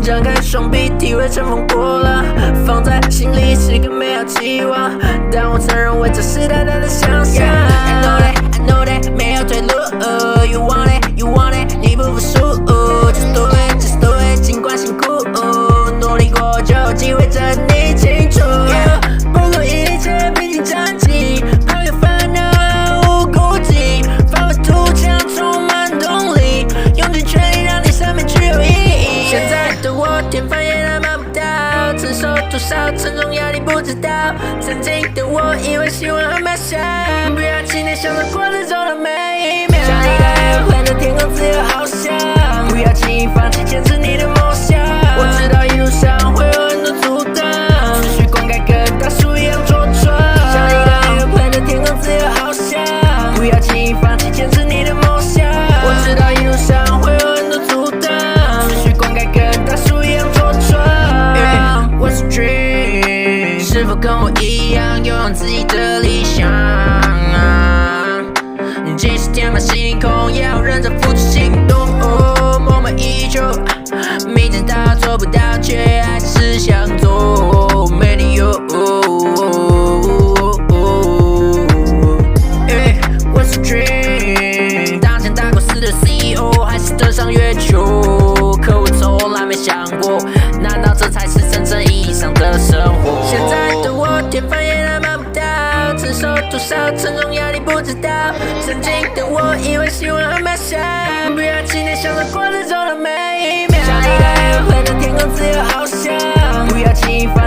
张开双臂，体会乘风破浪，放在心里是个美好期望，但我曾认为这是大胆的想象。I know that 没有退路，You want it，You want it， 你不服输，Just do it，Just do it， 尽管辛苦，努力过就有机会这你清楚。不顾一切披荆斩棘，抛开烦恼毫无顾忌，发奋图强充满动力，用尽全力让你生命具有意义。现在的我天方夜谭办不到，承受多少沉重压力不知道，曾经的我以为希望很渺小，不要气馁，享受过程中的每一秒，像一台airplane在天空自由翱翔，不要轻易放弃，坚持你的梦想。我知道一路上会有很多阻挡，持续灌溉跟大树一样茁壮，像一台airplane在天空自由翱翔，不要轻易放弃，坚持你的梦想。我知道一路上会有很多阻挡，持续灌溉跟大树一样茁壮。What's your dream？ 是否跟我一样拥有自己的理想？即使天马行空，也要认真付出行动。梦寐以求，明知道做不到，却还是想做。没理由。What's your dream？ 当前大公司的 CEO， 还是登上月球？可我从来没想过，难道这才是真正意义上的生活？现在的我天方夜谭办不到，承受多少沉重压力不知道，曾经的我以为希望很渺小，不要气馁，享受过程中的每一秒，像一台airplane在天空自由翱翔，不要轻易放